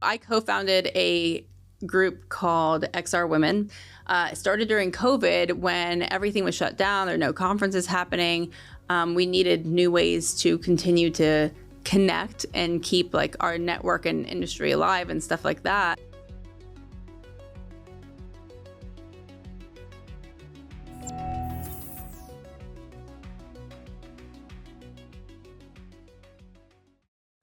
I co-founded a group called XR Women. It started during COVID when everything was shut down. There were no conferences happening. We needed new ways to continue to connect and keep like our network and industry alive and stuff like that.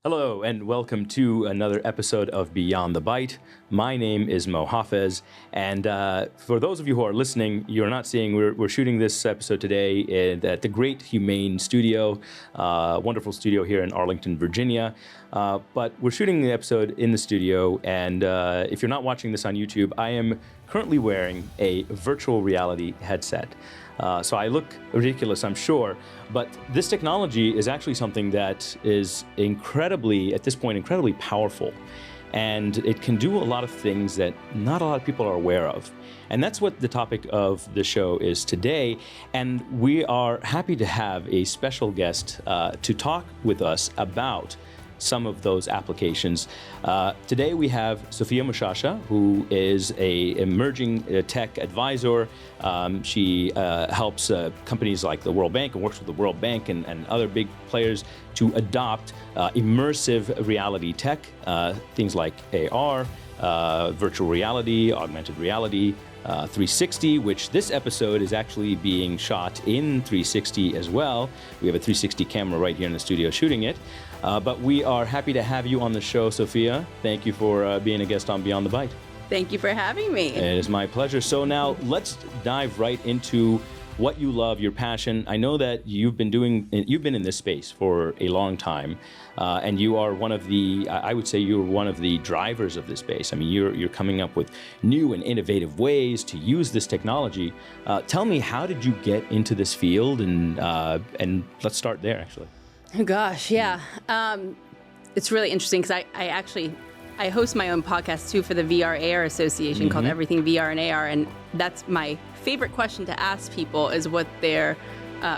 Hello and welcome to another episode of Beyond the Byte. My name is Mo Hafez, and for those of you who are listening, you're not seeing, we're shooting this episode today at the Great Humane Studio, wonderful studio here in Arlington, Virginia. But we're shooting the episode in the studio, and if you're not watching this on YouTube, I am currently wearing a virtual reality headset. So I look ridiculous, I'm sure, but this technology is actually something that is at this point, incredibly powerful. And it can do a lot of things that not a lot of people are aware of. And that's what the topic of the show is today. And we are happy to have a special guest to talk with us about some of those applications. Today we have Sophia Moshasha, who is an emerging tech advisor. She helps companies like the World Bank and works with the World Bank and other big players to adopt immersive reality tech, things like AR, virtual reality, augmented reality, 360, which this episode is actually being shot in 360 as well. We have a 360 camera right here in the studio shooting it. But we are happy to have you on the show, Sophia. Thank you for being a guest on Beyond the Byte. Thank you for having me. It is my pleasure. So now let's dive right into what you love, your passion. I know that you've been in this space for a long time, and you are one of the, I would say you're one of the drivers of this space. I mean, you're coming up with new and innovative ways to use this technology. Tell me, how did you get into this field? And let's start there, actually. Oh, gosh, yeah. It's really interesting because I host my own podcast too for the VR/AR Association called Everything VR and AR, and that's my favorite question to ask people is what their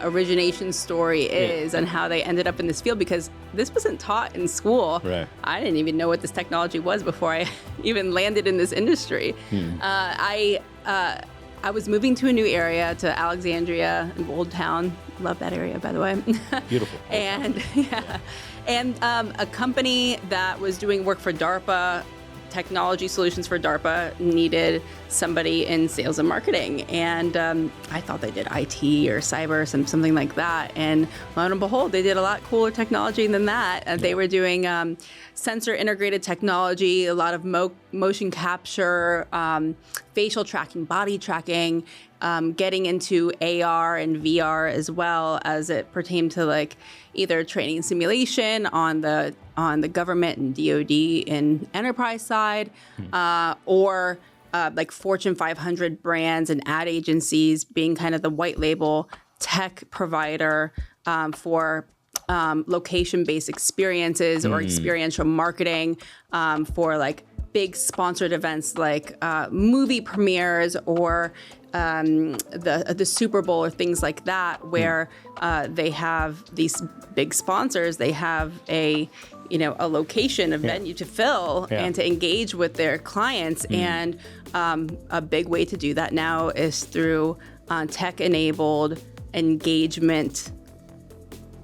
origination story is and how they ended up in this field, because this wasn't taught in school. Right. I didn't even know what this technology was before I even landed in this industry. I was moving to a new area, to Alexandria, an old town. Love that area, by the way. Beautiful. And a company that was doing work for DARPA, technology solutions for DARPA, needed somebody in sales and marketing. And I thought they did IT or cyber, something like that. And lo and behold, they did a lot cooler technology than that. They were doing sensor integrated technology, a lot of motion capture, facial tracking, body tracking, getting into AR and VR as well, as it pertained to like either training and simulation on the government and DoD and enterprise side, or like Fortune 500 brands and ad agencies being kind of the white label tech provider for location-based experiences or experiential marketing for like big sponsored events like movie premieres or the Super Bowl or things like that, where they have these big sponsors. They have a location, a venue to fill and to engage with their clients. And a big way to do that now is through tech-enabled engagement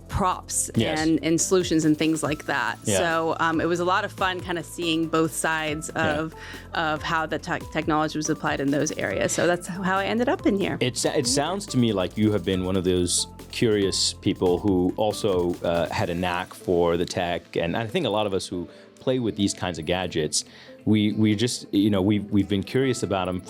props and solutions and things like that. So it was a lot of fun kind of seeing both sides of how the technology was applied in those areas. So that's how I ended up in here. It sounds to me like you have been one of those curious people who also had a knack for the tech. And I think a lot of us who play with these kinds of gadgets, we just, we've been curious about them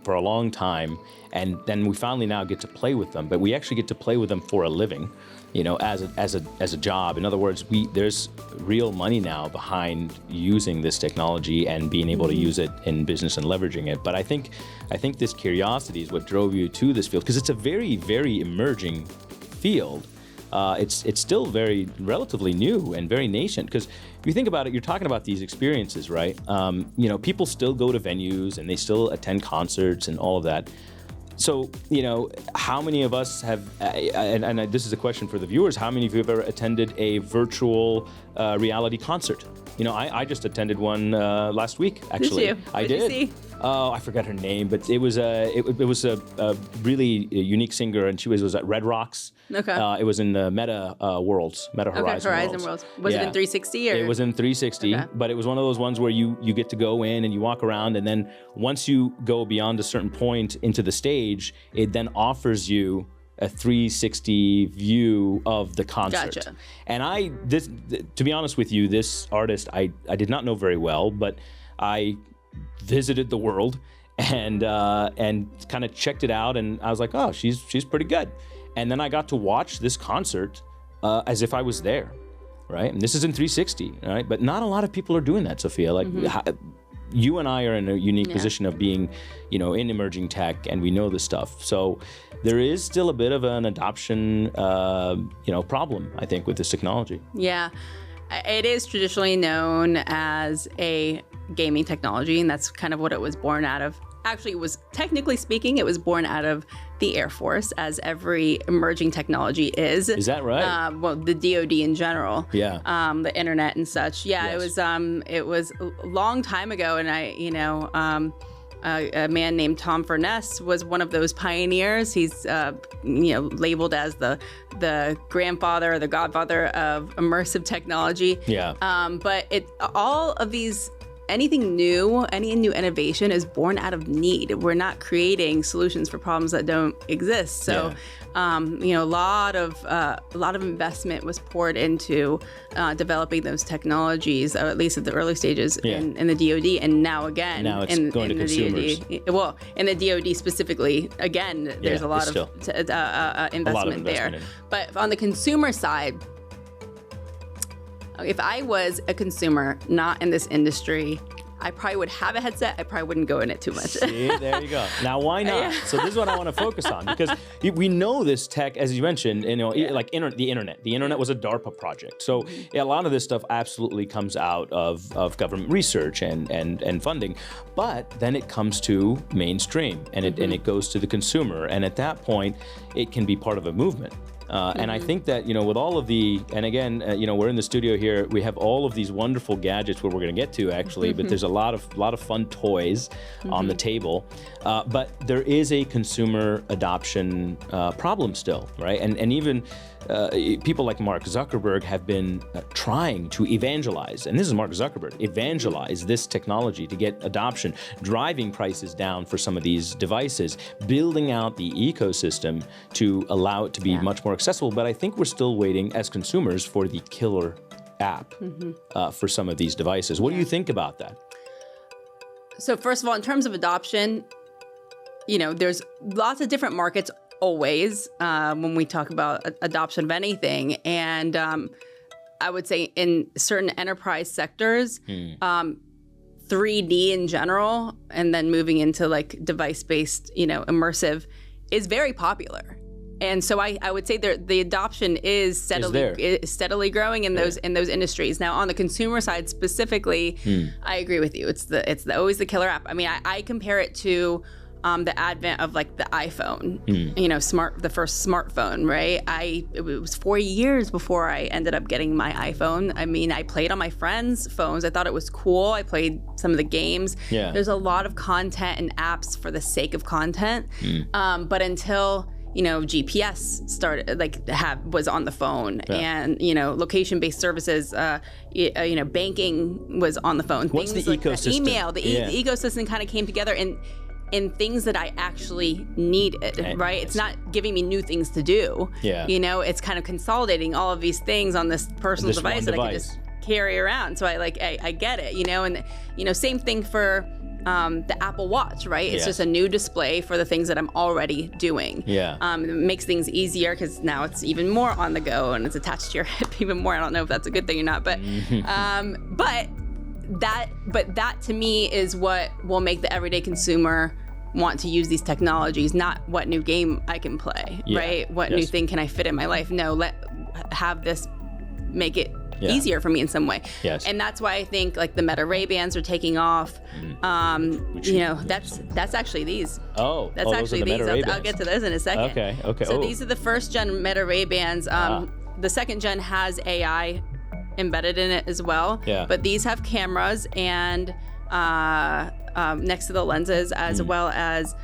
for a long time, and then we finally now get to play with them, but we actually get to play with them for a living, as a job. In other words, there's real money now behind using this technology and being able to use it in business and leveraging it. But I think this curiosity is what drove you to this field, because it's a very, very emerging field. It's still very relatively new and very nascent, because if you think about it, you're talking about these experiences, right? People still go to venues and they still attend concerts and all of that. So, how many of us have, and this is a question for the viewers, how many of you have ever attended a virtual reality concert? I just attended one last week, actually. Did you? I What did. did you see? Oh, I forgot her name, but it was a really unique singer, and she was at Red Rocks. Okay. It was in the Meta Horizon Worlds. Was it in 360 or? It was in 360, Okay. but it was one of those ones where you get to go in and you walk around, and then once you go beyond a certain point into the stage, it then offers you a 360 view of the concert. Gotcha. And to be honest with you, this artist I did not know very well, but I visited the world and kind of checked it out, and I was like, oh, she's pretty good. And then I got to watch this concert as if I was there, right? And this is in 360, right? But not a lot of people are doing that, Sophia. Like, you and I are in a unique position of being, in emerging tech, and we know this stuff. So there is still a bit of an adoption, problem, I think, with this technology. Yeah. It is traditionally known as a gaming technology, and that's kind of what it was born out of. Actually, technically speaking, it was born out of the Air Force, as every emerging technology is. Is that right? Well, the DoD in general. Yeah. The internet and such. Yeah, Yes. It was a long time ago, and a man named Tom Furness was one of those pioneers. He's labeled as the grandfather or the godfather of immersive technology. Yeah. But all of these. Anything new, any new innovation is born out of need. We're not creating solutions for problems that don't exist. So, a lot of investment was poured into developing those technologies, or at least at the early stages in the DoD, and now again it's in going to the consumers. DoD. Well, in the DoD specifically, again, there's a lot of investment there. in it. But on the consumer side. If I was a consumer not in this industry, I probably would have a headset. I probably wouldn't go in it too much. See, there you go. Now, why not? So this is what I want to focus on, because we know this tech, as you mentioned, like the internet. The internet was a DARPA project. So a lot of this stuff absolutely comes out of government research and funding. But then it comes to mainstream, and it goes to the consumer. And at that point, it can be part of a movement. And I think that, with all of and again, we're in the studio here, we have all of these wonderful gadgets where we're going to get to, actually, but there's a lot of fun toys on the table. But there is a consumer adoption problem still, right? And even people like Mark Zuckerberg have been trying to evangelize, and this is Mark Zuckerberg, evangelize this technology to get adoption, driving prices down for some of these devices, building out the ecosystem to allow it to be much more accessible. But I think we're still waiting as consumers for the killer app for some of these devices. What do you think about that? So first of all, in terms of adoption, there's lots of different markets always when we talk about adoption of anything. And I would say in certain enterprise sectors, 3D in general, and then moving into like device-based, is immersive, is very popular. And so I would say the adoption is steadily growing in those industries. Now, on the consumer side specifically, I agree with you. It's always the killer app. I mean, I compare it to the advent of like the iPhone, the first smartphone, right? It was 4 years before I ended up getting my iPhone. I mean, I played on my friends' phones. I thought it was cool. I played some of the games. Yeah. There's a lot of content and apps for the sake of content. But until GPS started, was on the phone, and location-based services, banking was on the phone. What's things the like ecosystem? Email, the ecosystem kind of came together in things that I actually needed, right? It's not giving me new things to do. Yeah. It's kind of consolidating all of these things on this personal device that I can just carry around. So I get it, and same thing for the Apple Watch, right? It's just a new display for the things that I'm already doing. Yeah. It makes things easier because now it's even more on the go and it's attached to your hip even more. I don't know if that's a good thing or not, but that to me is what will make the everyday consumer want to use these technologies, not what new game I can play, right? What new thing can I fit in my life? No, have this make it easier for me in some way. Yes. And that's why I think like the Meta Ray-Bans are taking off. That's actually these. That's those actually are the these. Meta Ray-Bans. I'll get to those in a second. Okay. So these are the first gen Meta Ray-Bans. The second gen has AI embedded in it as well. Yeah. But these have cameras and next to the lenses, as well as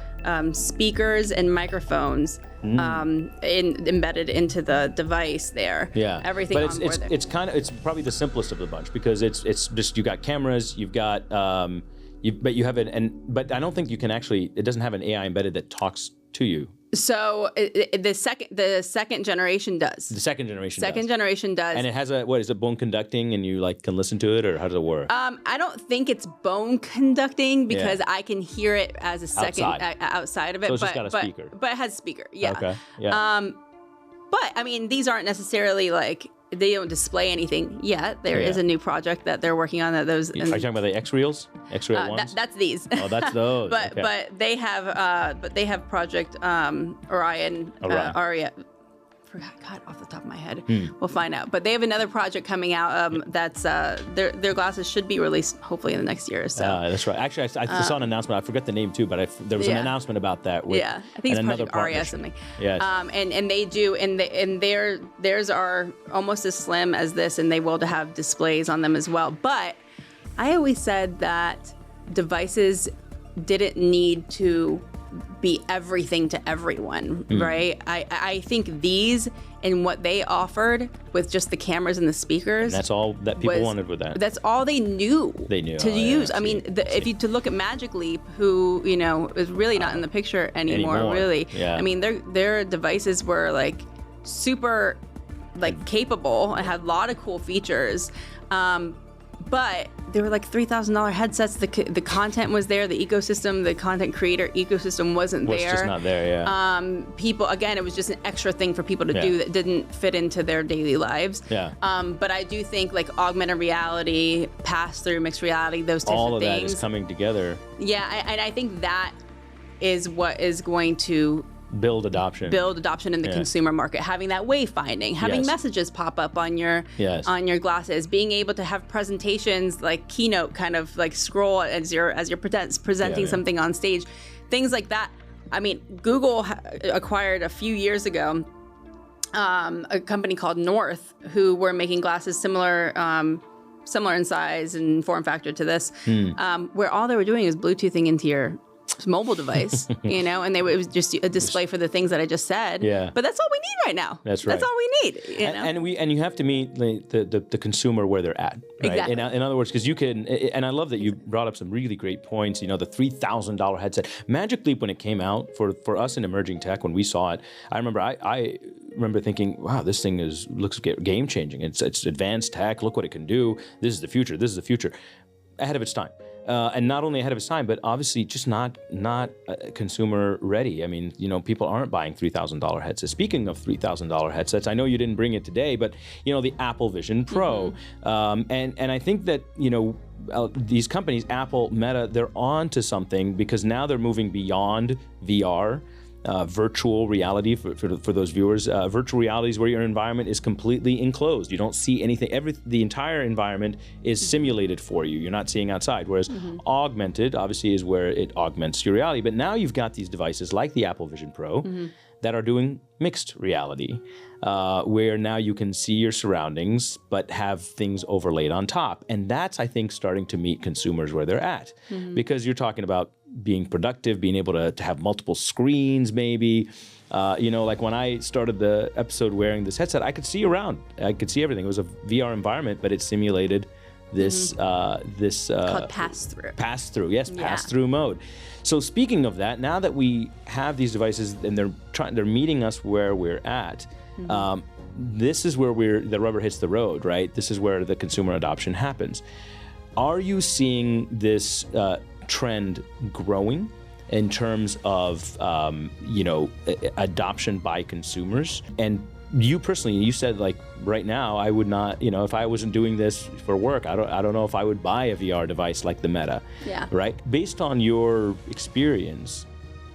speakers and microphones embedded into the device there. Yeah. Everything but on board there. It's probably the simplest of the bunch because it's just you got cameras, you've got but you have but I don't think you can actually. It doesn't have an AI embedded that talks to you. So the second generation does. The second generation. Generation does. And it has is it bone conducting, and you like can listen to it, or how does it work? I don't think it's bone conducting because I can hear it as a second outside of it. So it's just got a speaker. But it has a speaker. Yeah. Okay. Yeah. But I mean, these aren't necessarily like. They don't display anything yet. There is a new project that they're working on. Are you talking about the X-Reels? X-Reel ones? That's these. Oh, that's those. But they have Project Orion. Aria. Forgot off the top of my head. We'll find out. But they have another project coming out. That's their glasses should be released hopefully in the next year or so. That's right. Actually, I saw an announcement. I forgot the name too, but there was an announcement about that. I think it's Project Aria something. Yes. And they do, and theirs are almost as slim as this, and they will have displays on them as well. But I always said that devices didn't need to be everything to everyone, right? I think these and what they offered with just the cameras and the speakers. And that's all that people wanted with that. That's all they knew. To use. I mean, if you to look at Magic Leap, who is really not in the picture anymore. Really. Yeah. I mean, their devices were like super, like capable and had a lot of cool features. But they were like $3,000 headsets. The content was there. The ecosystem, the content creator ecosystem wasn't there. Was just not there, yeah. People, again, it was just an extra thing for people to do that didn't fit into their daily lives. Yeah. But I do think like augmented reality, pass-through, mixed reality, those types all of of things. That is coming together. Yeah, and I think that is what is going to build adoption in the consumer market, having that wayfinding, having messages pop up on your glasses, being able to have presentations like keynote kind of like scroll as you're presenting something on stage, things like that. I mean, Google acquired a few years ago a company called North, who were making glasses similar in size and form factor to this, where all they were doing is Bluetoothing into your mobile device, and it was just a display for the things that I just said. Yeah. But that's all we need right now. That's right. That's all we need. And you have to meet the consumer where they're at. Right? Exactly. In other words, because you can, and I love that you brought up some really great points. The $3,000 headset, Magic Leap, when it came out for us in emerging tech, when we saw it, I remember thinking, wow, this thing looks game changing. It's advanced tech. Look what it can do. This is the future. Ahead of its time. And not only ahead of its time, but obviously just not consumer ready. I mean, people aren't buying $3,000 headsets. Speaking of $3,000 headsets, I know you didn't bring it today, but the Apple Vision Pro, and I think that these companies, Apple, Meta, they're on to something because now they're moving beyond VR. Virtual reality for those viewers. Virtual reality is where your environment is completely enclosed. You don't see anything. The entire environment is simulated for you. You're not seeing outside. Whereas augmented, obviously, is where it augments your reality. But now you've got these devices like the Apple Vision Pro that are doing mixed reality, where now you can see your surroundings but have things overlaid on top. And that's, I think, starting to meet consumers where they're at. Because you're talking about being productive, being able to have multiple screens maybe. Like when I started the episode wearing this headset, I could see around. I could see everything. It was a VR environment, but it simulated this called pass-through. Pass-through, yes, pass-through mode. So speaking of that, now that we have these devices and they're meeting us where we're at, this is where the rubber hits the road, right? This is where the consumer adoption happens. Are you seeing this trend growing in terms of adoption by consumers? And you personally, you said like right now, I would not, if I wasn't doing this for work, I don't know if I would buy a VR device like the Meta. Yeah. Right? Based on your experience,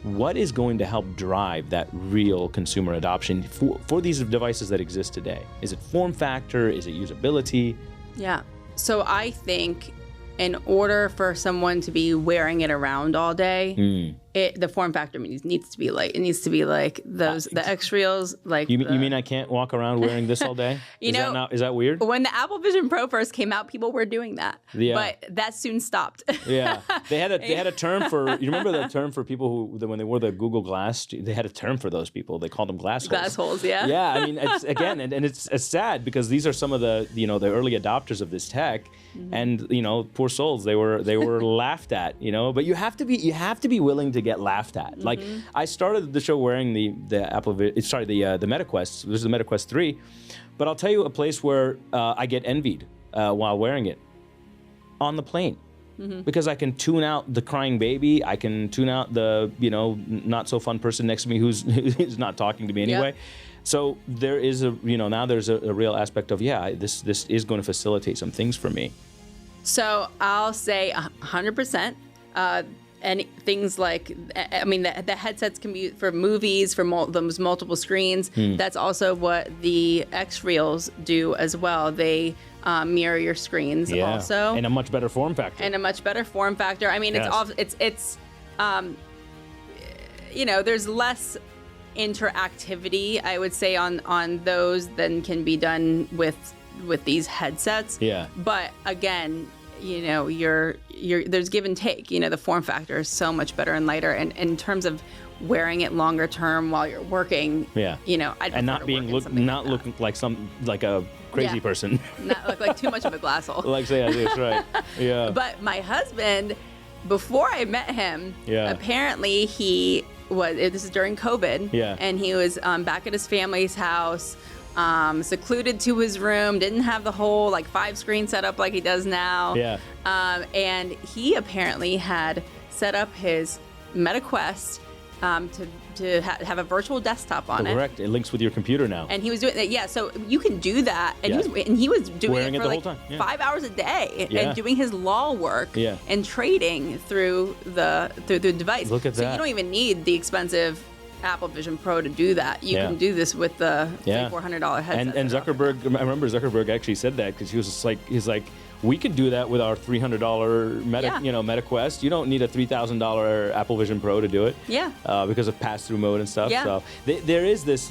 what is going to help drive that real consumer adoption for these devices that exist today? Is it form factor? Is it usability? Yeah. So I think in order for someone to be wearing it around all day, the form factor needs to be light. It needs to be like the X Reels. Like you mean I can't walk around wearing this all day? Is that weird? When the Apple Vision Pro first came out, people were doing that. Yeah. But that soon stopped. Yeah. They had a term for, you remember the term for people who, when they wore the Google Glass, they had a term for those people. They called them glass holes. Glass holes, yeah. Yeah. I mean, it's, again, and it's sad because these are some of the, the early adopters of this tech, and poor souls, they were laughed at, but you have to be willing to get laughed at. Like, I started the show wearing the MetaQuest. This is the MetaQuest 3, but I'll tell you a place where I get envied while wearing it: on the plane. Because I can tune out the crying baby, I can tune out the not so fun person next to me who's not talking to me anyway. Yep. So there is now there's a real aspect of this is going to facilitate some things for me. So I'll say 100%. And things like, the headsets can be for movies, for those multiple screens. That's also what the X Reels do as well. They mirror your screens also. And a much better form factor. I mean, there's less interactivity, I would say, on those than can be done with these headsets. Yeah. But again, there's give and take. The form factor is so much better and lighter, and in terms of wearing it longer term while you're working. Yeah. And not looking like a crazy person. Not look like too much of a glass hole. Like say that's right. Yeah. But my husband, before I met him, apparently this is during COVID. Yeah. And he was back at his family's house. Secluded to his room, didn't have the whole 5-screen setup like he does now. Yeah. And he apparently had set up his MetaQuest to have a virtual desktop on it. Correct. It links with your computer now. And he was doing that. Yeah. So you can do that. And he was doing wearing it for the whole time. Yeah. 5 hours a day and doing his law work and trading through the device. Look at that. So you don't even need the expensive Apple Vision Pro to do that. You can do this with the $400 headset. And Zuckerberg, I remember Zuckerberg actually said that because he was just he's like, we could do that with our $300 MetaQuest. You don't need a $3,000 Apple Vision Pro to do it. Yeah. Because of pass-through mode and stuff. Yeah. So there is this,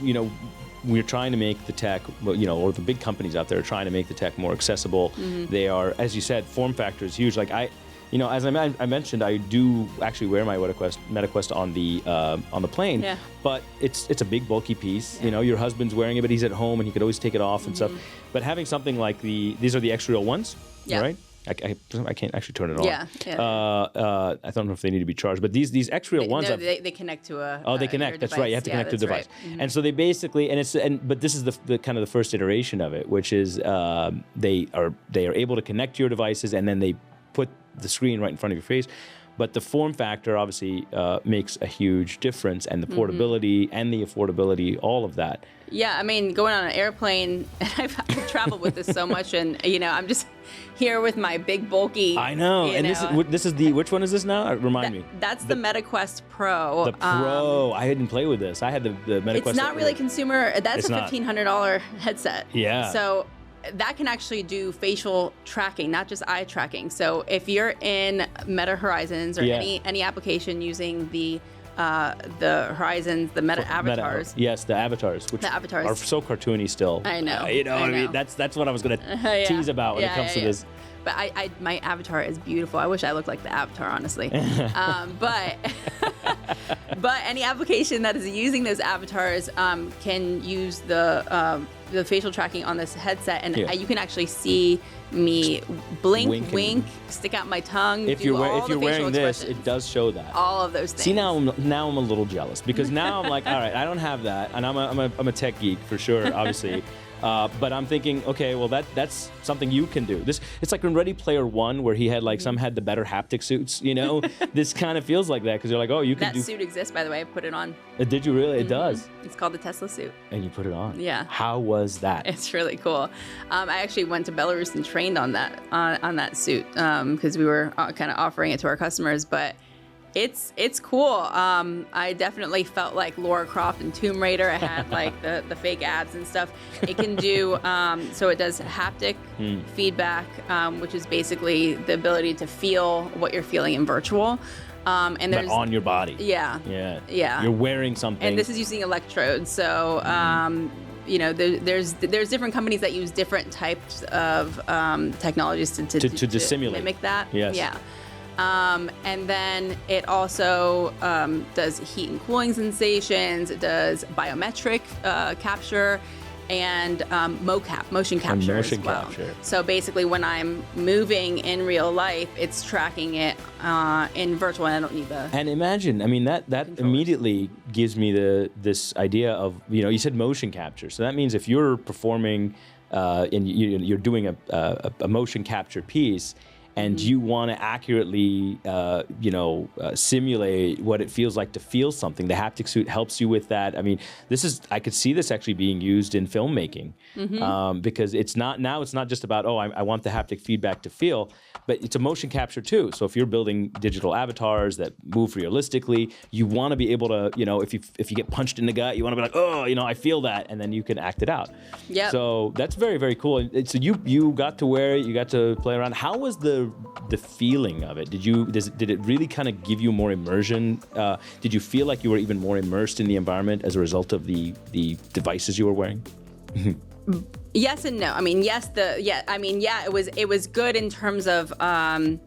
we're trying to make the tech, or the big companies out there are trying to make the tech more accessible. They are, as you said, form factor is huge. Like as I mentioned, I do actually wear my MetaQuest on the plane, but it's a big bulky piece. Yeah. Your husband's wearing it, but he's at home and he could always take it off and stuff. But having something like these are the X Real ones, right? I can't actually turn it on. Yeah. I don't know if they need to be charged, but these X Real ones. No, they connect to a. They connect. That's right. You have to connect to the device. Right. And so they basically, but this is the kind of the first iteration of it, which is they are able to connect to your devices and then they put the screen right in front of your face. But the form factor obviously makes a huge difference, and the portability and the affordability, all of that. Yeah, going on an airplane, and I've traveled with this so much, and I'm just here with my big bulky. I know, and this is which one is this now? Remind me. That's the MetaQuest Pro. The Pro. I didn't play with this. I had the MetaQuest. It's not really consumer. That's a $1,500 headset. Yeah. So that can actually do facial tracking, not just eye tracking. So if you're in Meta Horizons or any application using the Horizons, the Meta avatars. Yes, the avatars, which are so cartoony still. I know. I mean, that's what I was going to tease about when it comes to this. But my avatar is beautiful. I wish I looked like the avatar, honestly. But any application that is using those avatars can use the facial tracking on this headset, and you can actually see me blink, wink, stick out my tongue. If you're wearing this, it does show that. All of those things. See, now I'm a little jealous because now I'm like, all right, I don't have that, and I'm a tech geek for sure, obviously. But I'm thinking, okay, well that's something you can do. It's like in Ready Player One, where he had some had the better haptic suits. This kind of feels like that because you're like, oh, you can. That suit exists, by the way. I put it on. Did you really? It does. It's called the Tesla suit. And you put it on. Yeah. How was that? It's really cool. I actually went to Belarus and trained on that suit because we were kind of offering it to our customers, but It's cool. I definitely felt like Lara Croft in Tomb Raider. I had like the fake abs and stuff. It can do, so it does haptic feedback, which is basically the ability to feel what you're feeling in virtual. And there's But on your body. Yeah. Yeah. You're wearing something. And this is using electrodes. So, there's different companies that use different types of technologies to simulate. mimic that. Yes. Yeah. And then it also does heat and cooling sensations. It does biometric capture and motion capture as well. So basically, when I'm moving in real life, it's tracking it in virtual, and I don't need the. And imagine, I mean, that immediately gives me this idea of, you said motion capture. So that means if you're performing and you're doing a motion capture piece, and you want to accurately, simulate what it feels like to feel something. The haptic suit helps you with that. I mean, I could see this actually being used in filmmaking because it's not just about, I want the haptic feedback to feel, but it's a motion capture too. So if you're building digital avatars that move realistically, you want to be able to, if you get punched in the gut, you want to be like, I feel that, and then you can act it out. Yeah. So that's very, very cool. And so you got to wear it, you got to play around. How was the feeling of it? Did it really kind of give you more immersion? Did you feel like you were even more immersed in the environment as a result of the devices you were wearing? Yes and no. I mean, it was good in terms of I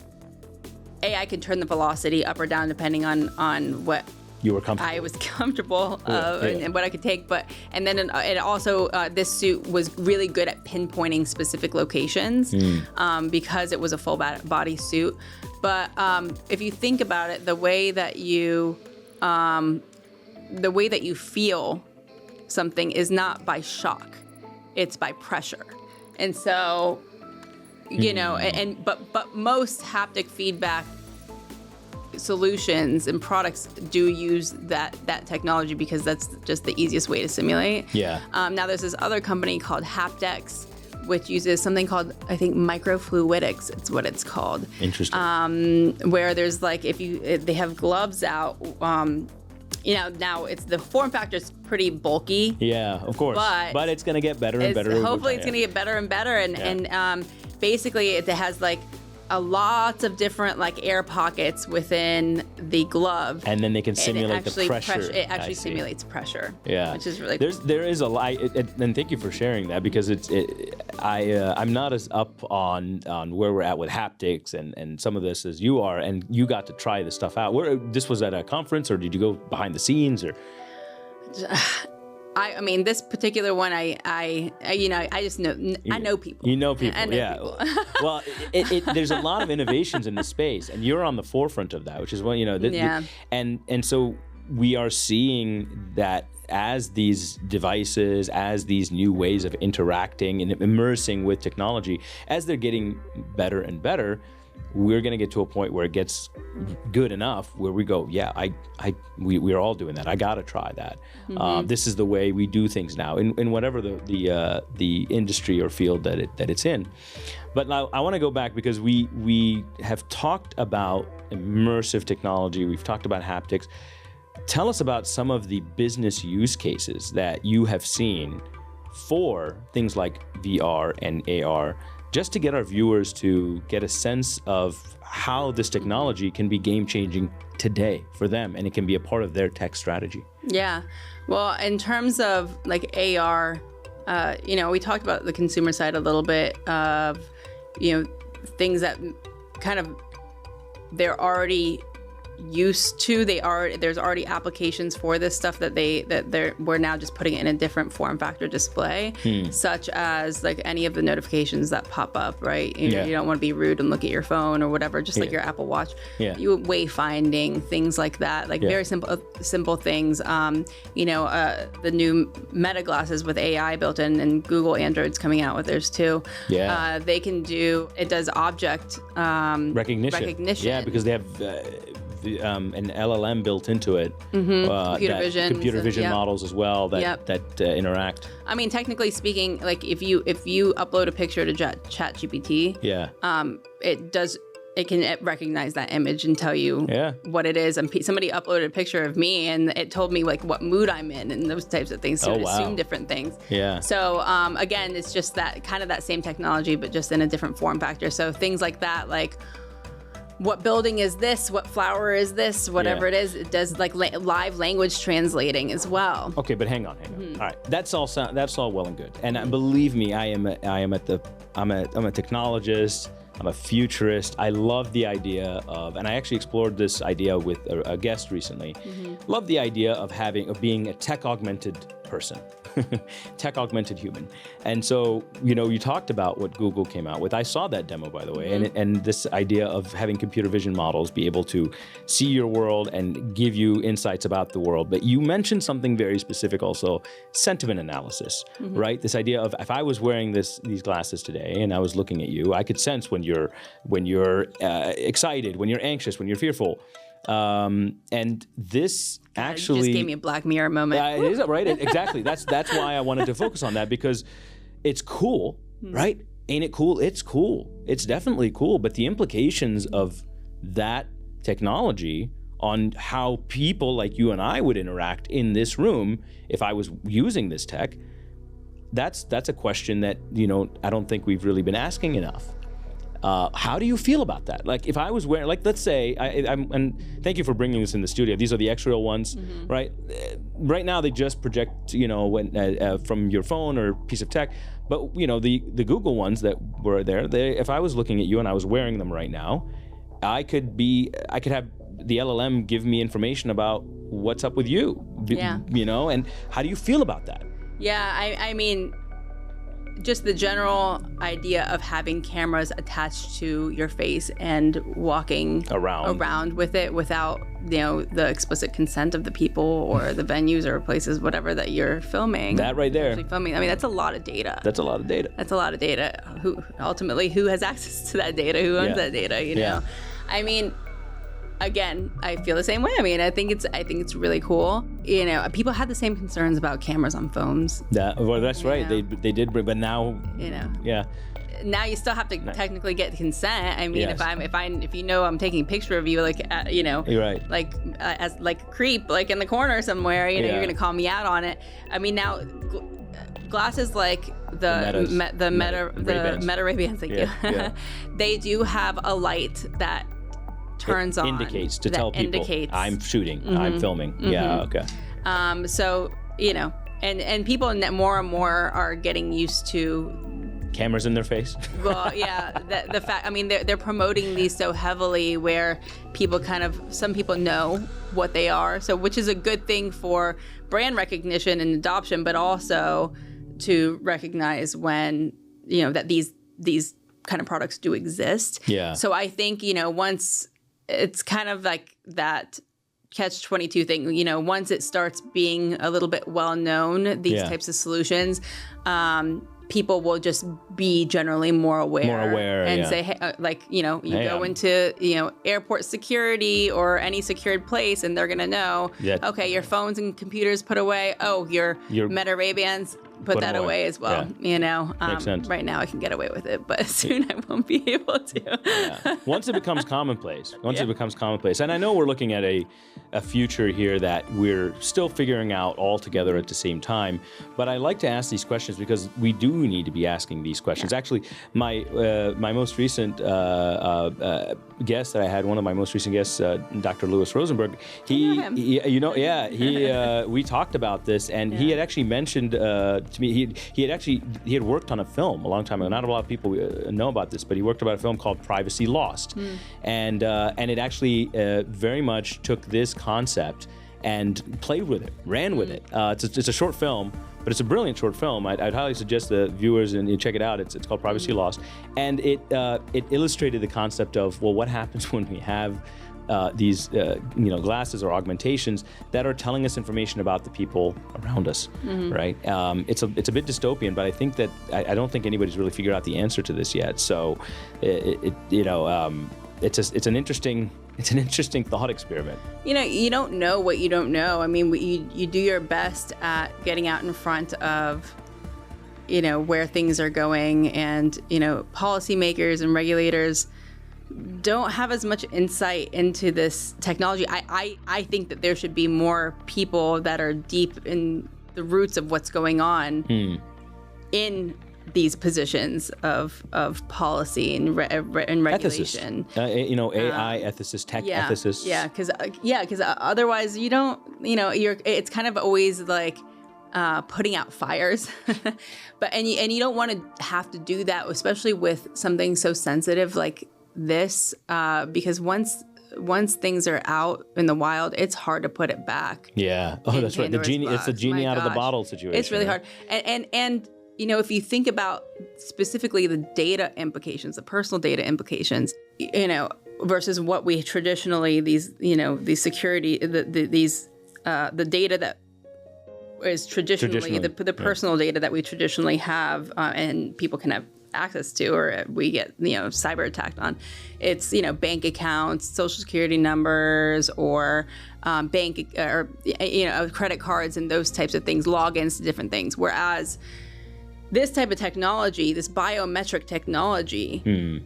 could turn the velocity up or down depending on what you were comfortable. I was comfortable and what I could take, and then it also this suit was really good at pinpointing specific locations because it was a full body suit. But if you think about it, the way that you feel something is not by shock, it's by pressure, and so but most haptic feedback solutions and products do use that technology because that's just the easiest way to simulate. Yeah. Now there's this other company called Haptics, which uses something called, I think, microfluidics. It's what it's called. Interesting. Where there's like, they have gloves out. Now it's the form factor is pretty bulky. Yeah, of course. But it's gonna get better and better. Hopefully, it's gonna get better and better, and basically it has like a lot of different like air pockets within the glove, and then they can simulate the pressure. It actually simulates pressure. Yeah, which is really cool. There is a lot, and thank you for sharing that because I'm not as up on where we're at with haptics and some of this as you are, and you got to try this stuff out. This was at a conference, or did you go behind the scenes, or? I mean, this particular one, I just know, I know people. You know people, I know people. Well, there's a lot of innovations in the space, and you're on the forefront of that, which is what, and so we are seeing that as these devices, as these new ways of interacting and immersing with technology, as they're getting better and better, we're going to get to a point where it gets good enough where we go, we're all doing that. I got to try that. This is the way we do things now in whatever the industry or field that it's in. But now I want to go back because we have talked about immersive technology. We've talked about haptics. Tell us about some of the business use cases that you have seen for things like VR and AR, just to get our viewers to get a sense of how this technology can be game-changing today for them, and it can be a part of their tech strategy. Yeah. Well, in terms of like AR, we talked about the consumer side a little bit of, things that kind of they're already used to. There's already applications for this stuff we're now just putting it in a different form factor display, such as like any of the notifications that pop up, right? You don't want to be rude and look at your phone or whatever, just like your Apple Watch. You wayfinding, things like that, like very simple things. The new Meta glasses with AI built in, and Google Android's coming out with theirs too. They can do, it does object recognition. Yeah, because they have an LLM built into it. Computer vision models as well that interact. I mean, technically speaking, like if you upload a picture to ChatGPT, it does it can recognize that image and tell you what it is. And somebody uploaded a picture of me, and it told me like what mood I'm in and those types of things. So it assumed different things. Yeah. So again, it's just that kind of that same technology, but just in a different form factor. So things like that, like what building is this? What flower is this? Whatever it is, it does like live language translating as well. Okay, but hang on. All right, that's all well and good. And believe me, I'm a technologist. I'm a futurist. I love the idea of, and I actually explored this idea with a guest recently. Love the idea of being a tech augmented person, tech augmented human. And so, you talked about what Google came out with. I saw that demo, by the way, and this idea of having computer vision models be able to see your world and give you insights about the world. But you mentioned something very specific also, sentiment analysis, right? This idea of if I was wearing these glasses today and I was looking at you, I could sense when you're excited, when you're anxious, when you're fearful. And this actually just gave me a Black Mirror moment. It is, right? Exactly. That's why I wanted to focus on that, because it's cool, right? Ain't it cool? It's cool. It's definitely cool. But the implications of that technology on how people like you and I would interact in this room if I was using this tech, that's a question that, I don't think we've really been asking enough. How do you feel about that? Like if I was wearing, like let's say, and thank you for bringing this in the studio. These are the X-Real ones, right? Right now they just project, from your phone or piece of tech. But the Google ones that were there, if I was looking at you and I was wearing them right now, I could have the LLM give me information about what's up with you. Yeah. And how do you feel about that? Yeah, I mean, just the general idea of having cameras attached to your face and walking around with it without, the explicit consent of the people or the venues or places, whatever that you're filming. That right there. Filming. I mean, that's a lot of data. That's a lot of data. Who has access to that data? Who owns that data? You know? I mean, again, I feel the same way. I mean, I think it's really cool. People had the same concerns about cameras on phones. That's right. They did, but now. Now you still have to technically get consent. I mean, if I'm taking a picture of you, like, you're right. like as like a creep, like in the corner somewhere, you're gonna call me out on it. I mean, now. Glasses like the Meta Ray-Bans, thank you. They do have a light that turns on. Indicates to tell people I'm shooting, I'm filming. Yeah, okay. So, and people more and more are getting used to cameras in their face. Well, yeah, the fact, I mean, they're promoting these so heavily where some people know what they are. So, which is a good thing for brand recognition and adoption, but also to recognize when, that these kind of products do exist. Yeah. So I think, once it's kind of like that catch-22 thing, once it starts being a little bit well-known, these types of solutions, people will just be generally more aware and say, hey, go into, airport security or any secured place, and they're going to know, okay, your phones and computers put away. Oh, your Meta Ray-Bans, put that away as well. Makes sense. Right now I can get away with it, but soon I won't be able to. Once it becomes commonplace, and I know we're looking at a future here that we're still figuring out all together at the same time, but I like to ask these questions because we do need to be asking these questions. Actually, my most recent guest that I had, one of my most recent guests, Dr. Louis Rosenberg, we talked about this, and he had actually mentioned to me, he had worked on a film a long time ago. Not a lot of people know about this, but he worked on a film called Privacy Lost, and it actually very much took this concept and played with it, ran with it. It's a short film, but it's a brilliant short film. I'd highly suggest the viewers and you check it out. It's called Privacy Lost, and it illustrated the concept of, well, what happens when we have these glasses or augmentations that are telling us information about the people around us, right? It's a bit dystopian, but I think that I don't think anybody's really figured out the answer to this yet. So it's an interesting thought experiment. You don't know what you don't know. I mean, you do your best at getting out in front of where things are going, and policymakers and regulators don't have as much insight into this technology. I think that there should be more people that are deep in the roots of what's going on in these positions of policy and regulation. AI ethicists, tech ethicists. Because otherwise you don't, it's kind of always like putting out fires. and you don't want to have to do that, especially with something so sensitive like this, because once things are out in the wild, it's hard to put it back. Yeah. Oh, that's right. It's the genie out of the bottle situation. It's really hard. And if you think about specifically the data implications, the personal data implications, versus what we traditionally, these security, the data that is traditionally the personal data that we traditionally have, and people can have access to, or we get cyber attacked on. It's bank accounts, social security numbers, or bank or credit cards and those types of things, logins to different things. Whereas this type of technology, this biometric technology,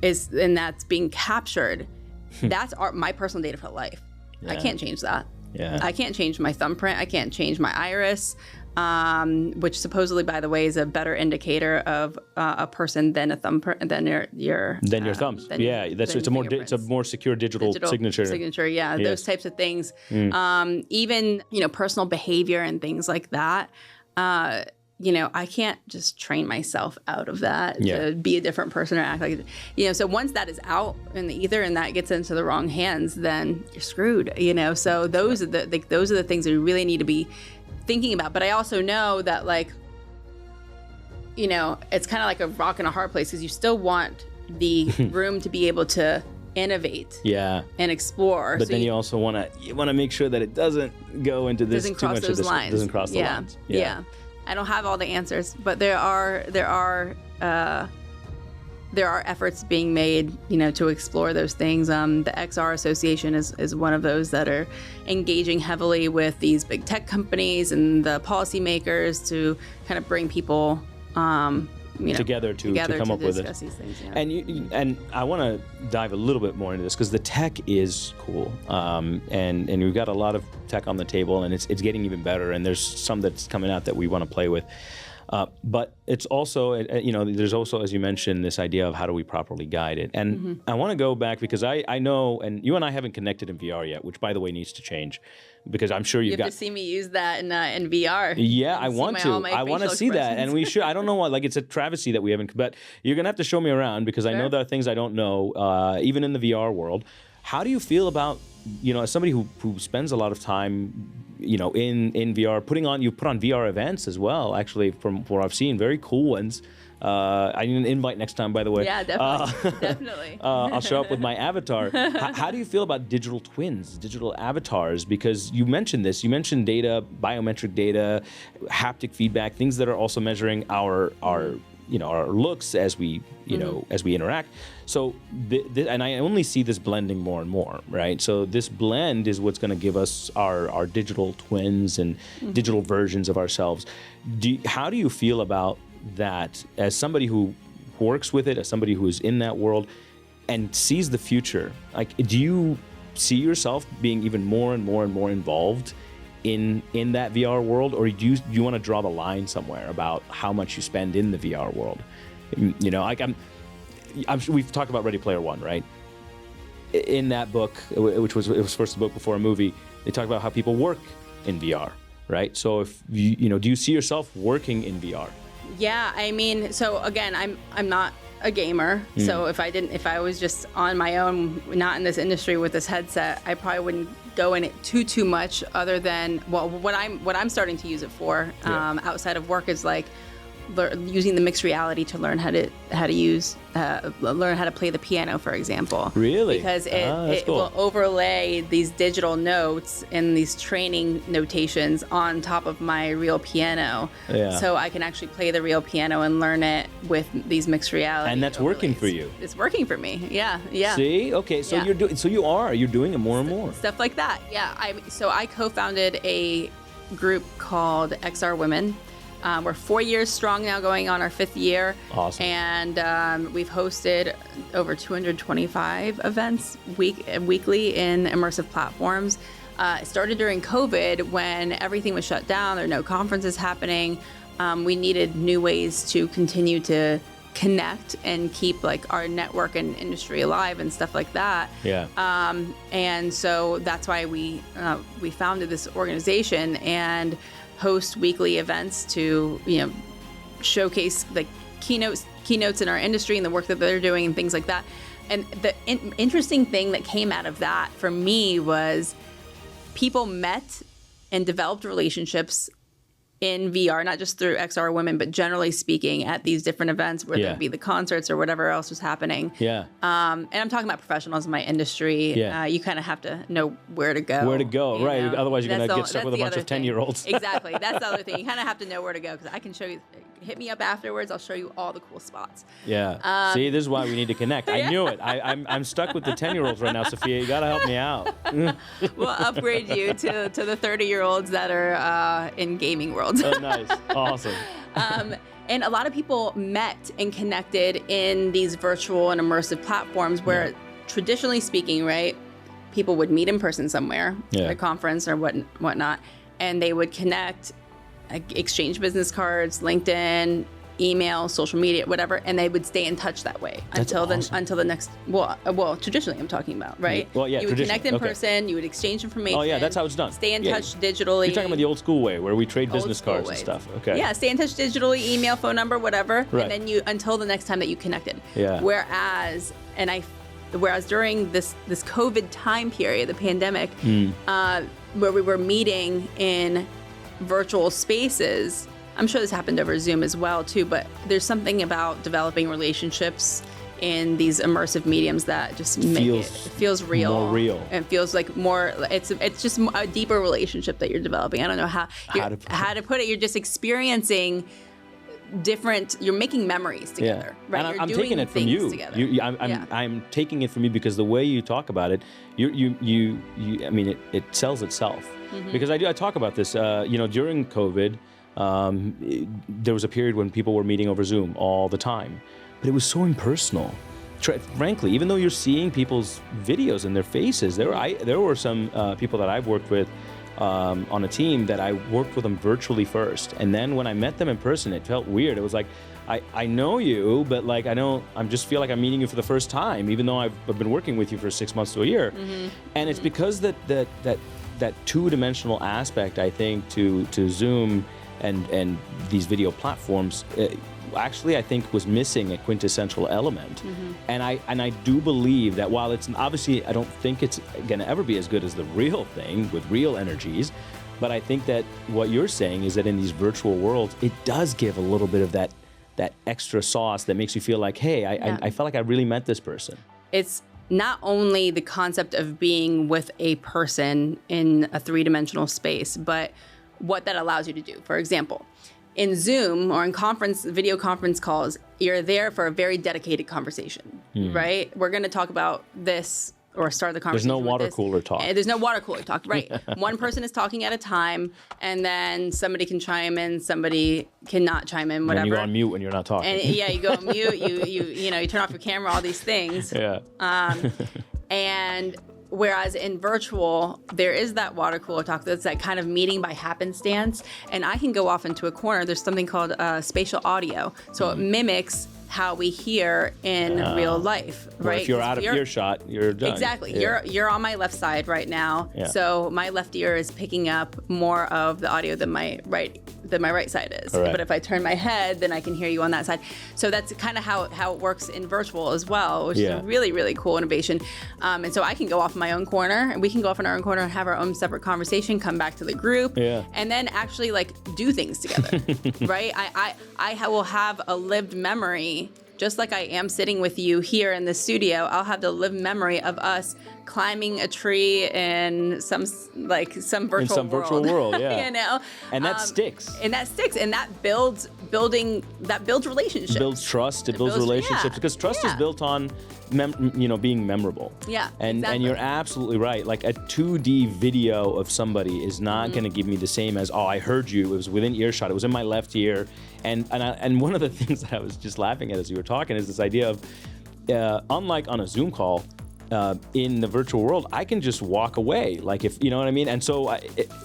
that's being captured. That's my personal data for life. Yeah. I can't change that. Yeah. I can't change my thumbprint. I can't change my iris, which supposedly, by the way, is a better indicator of a person than a thumbprint, than your thumbs. It's a more secure digital signature. Yeah, yes. Those types of things. Even personal behavior and things like that. I can't just train myself out of that to be a different person or act like, so once that is out in the ether and that gets into the wrong hands, then you're screwed, so those are the things that we really need to be thinking about. But I also know that it's kind of like a rock and a hard place, because you still want the room to be able to innovate and explore. But then you also want to make sure that it doesn't go into this too much of this lines. Doesn't cross the lines. Yeah. I don't have all the answers, but there are efforts being made, to explore those things. The XR Association is one of those that are engaging heavily with these big tech companies and the policymakers to kind of bring people together to come up with it. These things, And I want to dive a little bit more into this, because the tech is cool, and we've got a lot of tech on the table, and it's getting even better. And there's some that's coming out that we want to play with, but it's also there's also, as you mentioned, this idea of how do we properly guide it. And I want to go back, because I know, and you and I haven't connected in VR yet, which by the way needs to change, because I'm sure you have to see me use that in VR. Yeah, I want to see that, and we should. I don't know why. It's a travesty that we haven't. But you're gonna have to show me around, because I know there are things I don't know, even in the VR world. How do you feel about, as somebody who spends a lot of time, in VR, you put on VR events as well? Actually, from what I've seen, very cool ones. I need an invite next time, by the way. Yeah, definitely. Definitely. I'll show up with my avatar. How do you feel about digital twins, digital avatars? Because you mentioned this. You mentioned data, biometric data, haptic feedback, things that are also measuring our looks as we as we interact. So and I only see this blending more and more, right? So this blend is what's going to give us our digital twins and digital versions of ourselves. How do you feel about that, as somebody who works with it, as somebody who is in that world and sees the future? Do you see yourself being even more and more and more involved in that VR world, or do you want to draw the line somewhere about how much you spend in the VR world? I'm sure we've talked about Ready Player One, right? In that book, which was first a book before a movie, they talk about how people work in VR, right? So if do you see yourself working in VR? Yeah, I mean, so again, I'm not a gamer. So if I was just on my own, not in this industry with this headset, I probably wouldn't go in it too much, other than what I'm starting to use it for outside of work is using the mixed reality to learn how to learn how to play the piano, for example. Really? Because it will overlay these digital notes and these training notations on top of my real piano. Yeah. So I can actually play the real piano and learn it with these mixed reality. And that's overlays. Working for you. It's working for me. Yeah. See? Okay. So you're doing it more and more. Stuff like that. Yeah. So I co-founded a group called XR Women. We're 4 years strong now, going on our 5th year. Awesome. And we've hosted over 225 events weekly in immersive platforms. It started during COVID when everything was shut down. There were no conferences happening. We needed new ways to continue to connect and keep like our network and industry alive and stuff like that. Yeah. And so that's why we founded this organization and host weekly events to, showcase like keynotes in our industry and the work that they're doing and things like that. And the interesting thing that came out of that for me was people met and developed relationships in VR, not just through XR Women, but generally speaking at these different events, whether it be the concerts or whatever else was happening. Yeah. And I'm talking about professionals in my industry. Yeah. You kind of have to know where to go. Where to go, right. know? Otherwise, you're going to get stuck that's with a the bunch of other thing. 10-year-olds. Exactly. That's the other thing. You kind of have to know where to go because I can show you. Hit me up afterwards. I'll show you all the cool spots. Yeah. See, this is why we need to connect. I knew it. I'm stuck with the 10-year-olds right now, Sophia. You got to help me out. We'll upgrade you to the 30-year-olds that are in gaming worlds. Oh, nice. Awesome. And a lot of people met and connected in these virtual and immersive platforms where, traditionally speaking, right, people would meet in person somewhere at a conference or whatnot, and they would connect, exchange business cards, LinkedIn, email, social media, whatever, and they would stay in touch that way until the next. Well, traditionally, I'm talking about, right? Well, yeah, you would connect in person, you would exchange information. Oh, yeah, that's how it's done. Stay in touch digitally. You're talking about the old school way where we trade business cards and stuff. Okay. Yeah, stay in touch digitally, email, phone number, whatever, Right. and then until the next time that you connected. Yeah. Whereas during this COVID time period, the pandemic, where we were meeting in virtual spaces. I'm sure this happened over Zoom as well too, but there's something about developing relationships in these immersive mediums that just feels real. More real. And feels like more. It's just a deeper relationship that you're developing. I don't know how to put it. You're just experiencing different. You're making memories together. Yeah. Right? And you're I'm doing taking it from things you. Together. I'm taking it from you because the way you talk about it, you I mean, it sells itself. Mm-hmm. Because I talk about this. During COVID. There was a period when people were meeting over Zoom all the time, but it was so impersonal. Frankly, even though you're seeing people's videos and their faces, there were some people that I've worked with on a team that I worked with them virtually first, and then when I met them in person, it felt weird. It was like I know you, but like I just feel like I'm meeting you for the first time, even though I've been working with you for 6 months to a year, and it's because that two-dimensional aspect, I think, to Zoom and these video platforms actually I think was missing a quintessential element. And I do believe that while it's obviously I don't think it's going to ever be as good as the real thing with real energies, but I think that what you're saying is that in these virtual worlds it does give a little bit of that extra sauce that makes you feel like, hey, I felt like I really met this person. It's not only the concept of being with a person in a three-dimensional space, but what that allows you to do. For example, in Zoom or in video conference calls, you're there for a very dedicated conversation, right? We're going to talk about this or start the conversation. There's no water cooler talk. There's no water cooler talk, right? One person is talking at a time, and then somebody can chime in, somebody cannot chime in, whatever. And you go on mute when you're not talking. And you go on mute. You turn off your camera. All these things. Yeah. And whereas in virtual, there is that water cooler talk. That's that kind of meeting by happenstance, and I can go off into a corner. There's something called spatial audio, so it mimics how we hear in real life, right? If you're out of earshot, you're done. Exactly. Yeah. You're on my left side right now, so my left ear is picking up more of the audio than my right side is. Correct. But if I turn my head, then I can hear you on that side. So that's kind of how it works in virtual as well, which is a really, really cool innovation. And so I can go off in my own corner, and we can go off in our own corner and have our own separate conversation, come back to the group, and then actually like do things together, right? I will have a lived memory. Just like I am sitting with you here in the studio, I'll have the lived memory of us climbing a tree in some virtual world, yeah. You know, and that sticks. And that builds relationships. It builds trust. It builds relationships because trust is built on, being memorable. Yeah, and exactly. And you're absolutely right. Like a 2D video of somebody is not going to give me the same as, I heard you. It was within earshot. It was in my left ear. And one of the things that I was just laughing at as you were talking is this idea of, unlike on a Zoom call, in the virtual world, I can just walk away. Like if, you know what I mean? And so,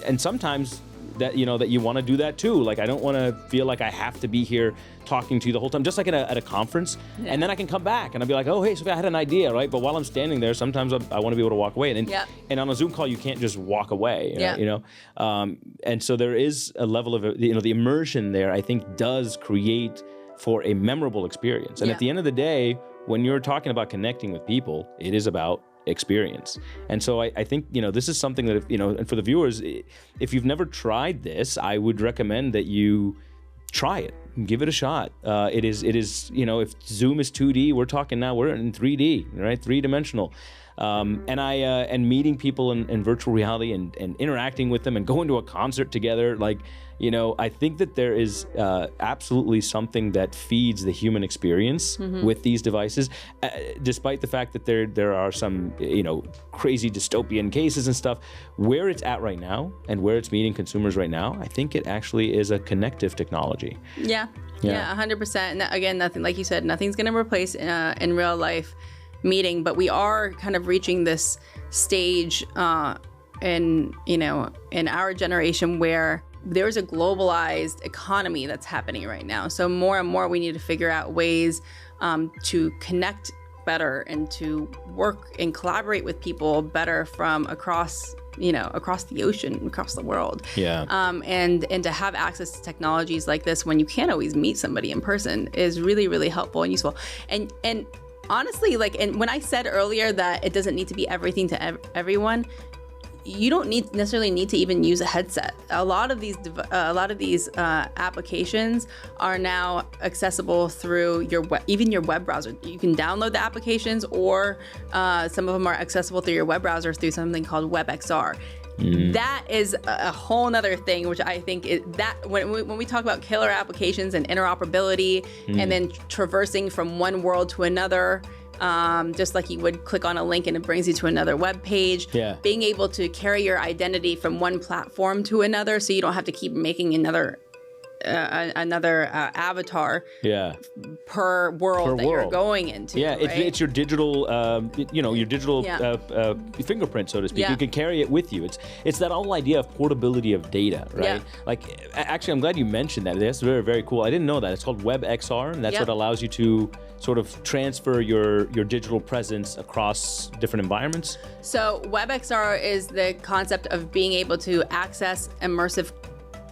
and sometimes that, that you want to do that too. Like I don't want to feel like I have to be here talking to you the whole time, just like at a conference. Yeah. And then I can come back and I'll be like, oh, hey, Sophia, I had an idea, right? But while I'm standing there, sometimes I want to be able to walk away. And on a Zoom call, you can't just walk away, and so there is a level of, the immersion there, I think, does create for a memorable experience. And at the end of the day, when you're talking about connecting with people, it is about experience. And so I think, this is something that, and for the viewers, if you've never tried this, I would recommend that you try it, give it a shot. It is, if Zoom is 2D, we're in 3D, right? 3-dimensional. And meeting people in virtual reality and interacting with them and going to a concert together, I think that there is absolutely something that feeds the human experience with these devices, despite the fact that there are some, crazy dystopian cases and stuff. Where it's at right now and where it's meeting consumers right now, I think it actually is a connective technology. Yeah, 100%. And again, nothing, like you said, nothing's going to replace in real life meeting, but we are kind of reaching this stage in our generation where there's a globalized economy that's happening right now. So more and more we need to figure out ways to connect better and to work and collaborate with people better from across the ocean, across the world. Yeah. And to have access to technologies like this when you can't always meet somebody in person is really, really helpful and useful. And honestly, and when I said earlier that it doesn't need to be everything to everyone, you don't necessarily need to even use a headset. A lot of these applications are now accessible through even your web browser. You can download the applications, or some of them are accessible through your web browser through something called WebXR. That is a whole nother thing, which I think is that when we talk about killer applications and interoperability and then traversing from one world to another, just like you would click on a link and it brings you to another web page. Yeah. Being able to carry your identity from one platform to another, so you don't have to keep making another avatar per world that you're going into. Yeah, right? it's your digital, fingerprint, so to speak. Yeah. You can carry it with you. It's that whole idea of portability of data, right? Yeah. Like, actually, I'm glad you mentioned that. That's very, very cool. I didn't know that. It's called WebXR, and that's what allows you to sort of transfer your digital presence across different environments. So WebXR is the concept of being able to access immersive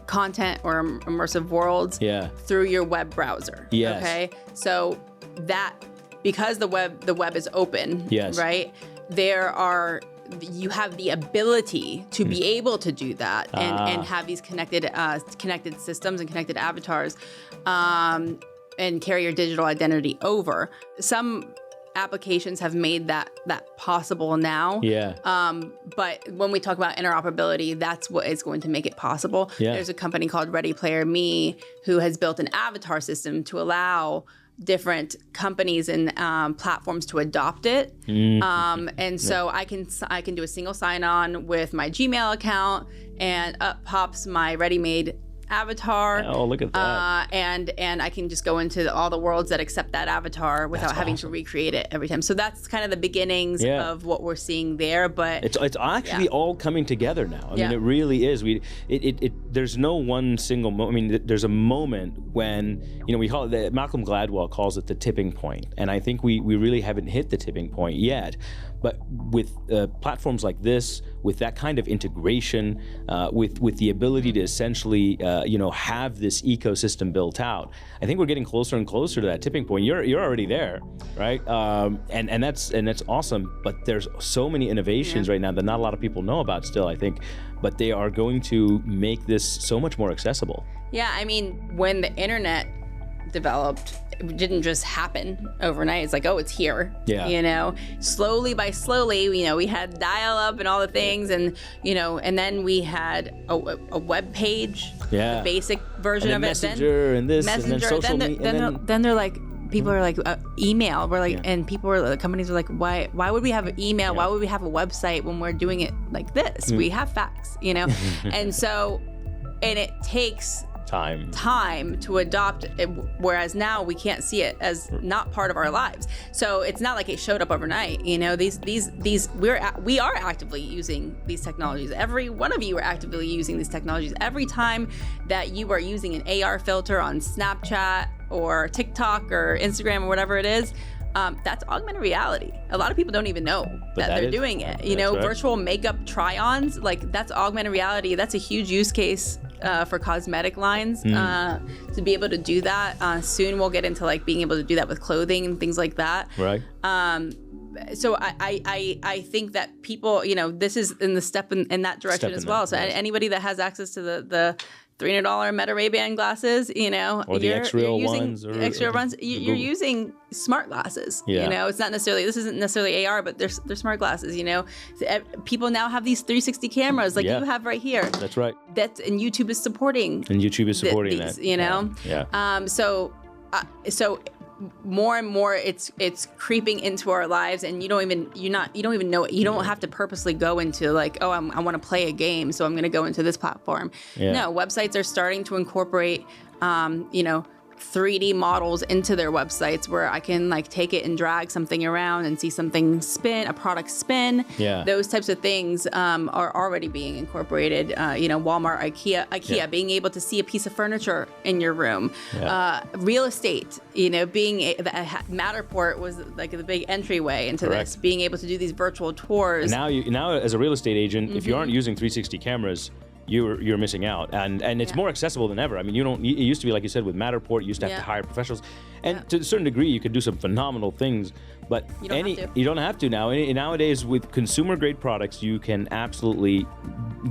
content or immersive worlds through your web browser. Yes. Okay. So that, because the web is open, right? You have the ability to be able to do that and have these connected systems and connected avatars, and carry your digital identity over. Some applications have made that possible now. Yeah. But when we talk about interoperability, that's what is going to make it possible. Yeah. There's a company called Ready Player Me who has built an avatar system to allow different companies and platforms to adopt it. And so I can do a single sign-on with my Gmail account, and up pops my ready-made avatar. Oh, look at that. And I can just go into all the worlds that accept that avatar without having to recreate it every time. So that's kind of the beginnings of what we're seeing there. But it's actually all coming together now. I mean, it really is. There's no one single moment. I mean, there's a moment when, we call it, Malcolm Gladwell calls it the tipping point. And I think we really haven't hit the tipping point yet. But with platforms like this, with that kind of integration, with the ability to essentially, have this ecosystem built out, I think we're getting closer and closer to that tipping point. You're already there, right? And that's awesome. But there's so many innovations right now that not a lot of people know about still, I think. But they are going to make this so much more accessible. Yeah, I mean, when the internet developed. It didn't just happen overnight. It's like, oh, it's here. Yeah. You know, slowly, we had dial up and all the things, and and then we had a web page, the basic version of it. Messenger and this, and then social media. Then they're like, people are like, email. We're like, and companies are like, why would we have email? Why would we have a website when we're doing it like this? We have fax, and so, and it takes time to adopt it, whereas now we can't see it as not part of our lives. So it's not like it showed up overnight. We are actively using these technologies. Every one of you are actively using these technologies. Every time that you are using an AR filter on Snapchat or TikTok or Instagram or whatever it is, that's augmented reality. A lot of people don't even know that they're doing it. Right. Virtual makeup try-ons, like that's augmented reality. That's a huge use case for cosmetic lines to be able to do that. Soon we'll get into like being able to do that with clothing and things like that. Right. So I think that people, this is in the step in that direction as well. So anybody that has access to the $300 Meta Ray-Ban glasses, or the X-Real ones, you're using smart glasses. It's not necessarily, this isn't necessarily AR, but they're smart glasses. So people now have these 360 cameras like you have right here. That's right. And YouTube is supporting. that. So more and more it's creeping into our lives, and you don't even know it. You don't have to purposely go into like, oh, I want to play a game, so I'm going to go into this platform. No, websites are starting to incorporate 3D models into their websites where I can like take it and drag something around and see something spin, a product spin. Those types of things are already being incorporated. Walmart, IKEA, being able to see a piece of furniture in your room. Real estate, Matterport was like the big entryway into this, being able to do these virtual tours. And now as a real estate agent, if you aren't using 360 cameras, you're missing out, and it's more accessible than ever. I mean, it used to be, like you said, with Matterport, you used to have to hire professionals, and to a certain degree, you could do some phenomenal things, but you don't have to now. Nowadays, with consumer grade products, you can absolutely,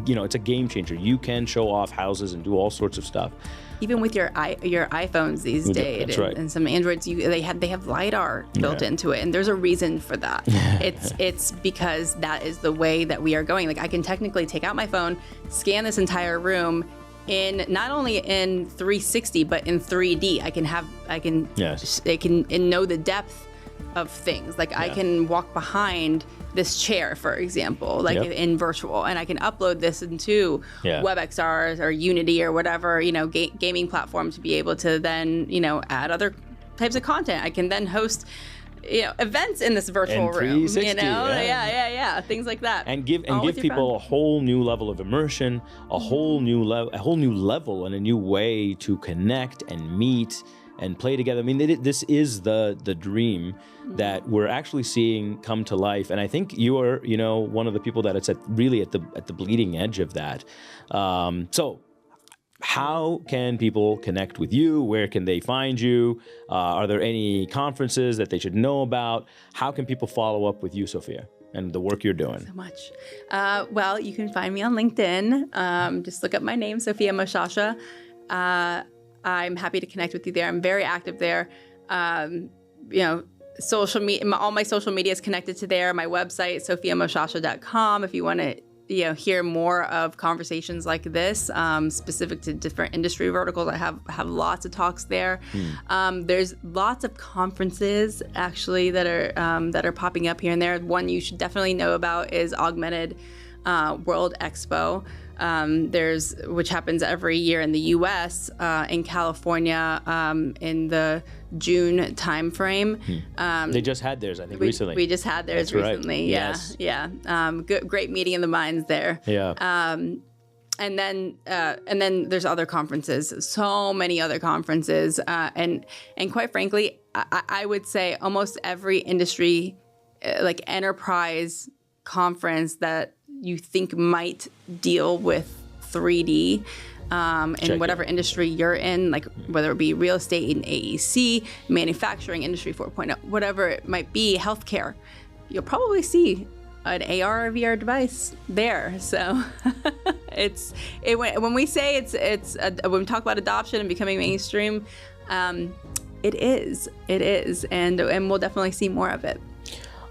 it's a game changer. You can show off houses and do all sorts of stuff. Even with your iPhones these days, that's right. And some Androids, they have LiDAR built into it, and there's a reason for that. It's because that is the way that we are going. Like I can technically take out my phone, scan this entire room in not only in 360 but in 3D. It can know the depth of things. Like I can walk behind this chair, for example, like in virtual, and I can upload this into WebXR or Unity or whatever, gaming platform to be able to then, add other types of content. I can then host, events in this virtual room, things like that. And give people a whole new level of immersion, a whole new level and a new way to connect and meet and play together. I mean, this is the dream that we're actually seeing come to life, and I think you are, one of the people that it's really at the bleeding edge of that. So, how can people connect with you? Where can they find you? Are there any conferences that they should know about? How can people follow up with you, Sophia, and the work you're doing? So much. Well, you can find me on LinkedIn. Just look up my name, Sophia Moshasha. I'm happy to connect with you there. I'm very active there. Social media, all my social media is connected to there. My website, sophiamoshasha.com. If you want to, hear more of conversations like this, specific to different industry verticals, I have lots of talks there. There's lots of conferences actually that are popping up here and there. One you should definitely know about is Augmented World Expo. Which happens every year in the U.S., in California, in the June timeframe. They just had theirs, I think, recently. We just had theirs recently. Right. Yeah. Great meeting of the minds there. Yeah. And then there's other conferences, so many other conferences, and quite frankly, I would say almost every industry, like enterprise conference that you think might deal with 3D in whatever industry you're in, like whether it be real estate in AEC, manufacturing, industry 4.0, whatever it might be, healthcare, you'll probably see an AR or VR device there. So when we say when we talk about adoption and becoming mainstream, It is, and we'll definitely see more of it.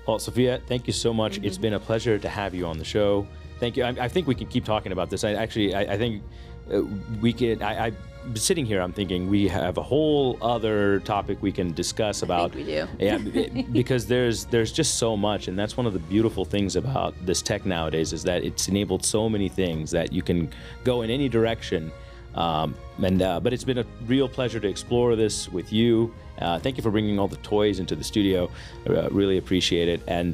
Well, Sophia, thank you so much. It's been a pleasure to have you on the show. Thank you. I think we can keep talking about this. I think we could. I'm sitting here, I'm thinking we have a whole other topic we can discuss about. I think we do. Yeah, because there's just so much, and that's one of the beautiful things about this tech nowadays is that it's enabled so many things that you can go in any direction. But it's been a real pleasure to explore this with you. Thank you for bringing all the toys into the studio. Really appreciate it. And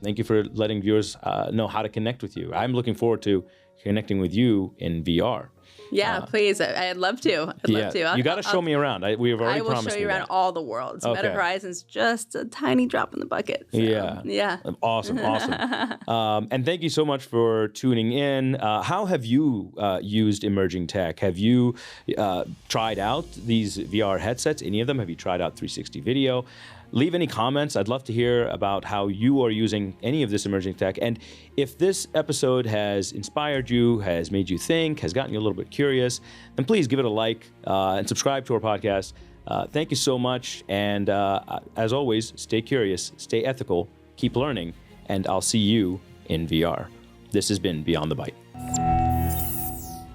thank you for letting viewers know how to connect with you. I'm looking forward to connecting with you in VR. Yeah, please. I'd love to. I'd love to. You got to show me around. We have already promised. I will show you around all the worlds. Okay. Meta Horizon's just a tiny drop in the bucket. So, yeah. Awesome. And thank you so much for tuning in. How have you used emerging tech? Have you tried out these VR headsets? Any of them? Have you tried out 360 video? Leave any comments. I'd love to hear about how you are using any of this emerging tech. And if this episode has inspired you, has made you think, has gotten you a little bit curious, then please give it a like and subscribe to our podcast. Thank you so much. And as always, stay curious, stay ethical, keep learning, and I'll see you in VR. This has been Beyond the Byte.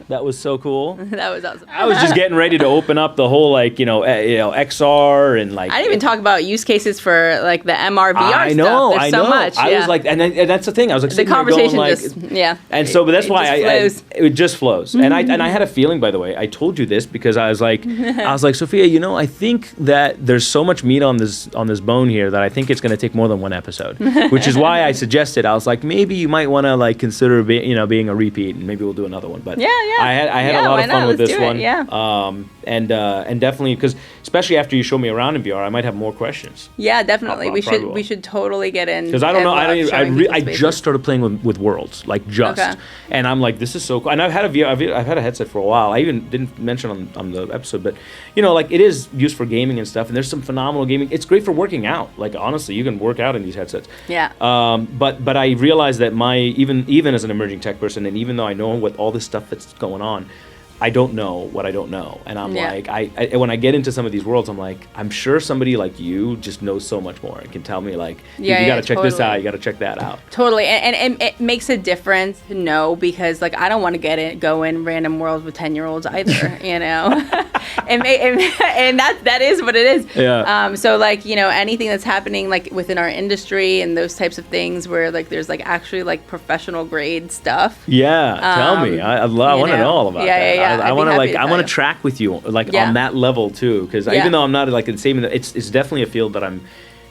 That was so cool. That was awesome. I was just getting ready to open up the whole XR and like. I didn't even talk about use cases for like the MR VR stuff. There's so much. I was like, and that's the thing. I was like, the conversation going, just And so, but that's why it just flows. Mm-hmm. And I had a feeling, by the way, I told you this because I was like, Sophia, I think that there's so much meat on this bone here that I think it's going to take more than one episode. Which is why I suggested, I was like, maybe you might want to like consider being a repeat, and maybe we'll do another one. But I had a lot of fun with this one. And definitely because especially after you show me around in VR, I might have more questions. Yeah, definitely. We should totally get in. Because I don't know. I just started playing with worlds, like just, and I'm like, this is so cool. And I've had a VR. I've had a headset for a while. I even didn't mention on the episode, but like it is used for gaming and stuff. And there's some phenomenal gaming. It's great for working out. Like honestly, you can work out in these headsets. Yeah. But I realized that even as an emerging tech person, and even though I know what all this stuff that's going on, I don't know what I don't know. And I'm like, when I get into some of these worlds, I'm like, I'm sure somebody like you just knows so much more and can tell me like, you got to check this out, you got to check that out. Totally. And it makes a difference to know because like, I don't want to go in random worlds with 10-year-olds either, and that is what it is. Yeah. So like, anything that's happening like within our industry and those types of things where like, there's like actually like professional grade stuff. Yeah. Tell me. I want to know all about that. Yeah. I want to track with you like on that level too, because even though I'm not like in the same, it's definitely a field that I'm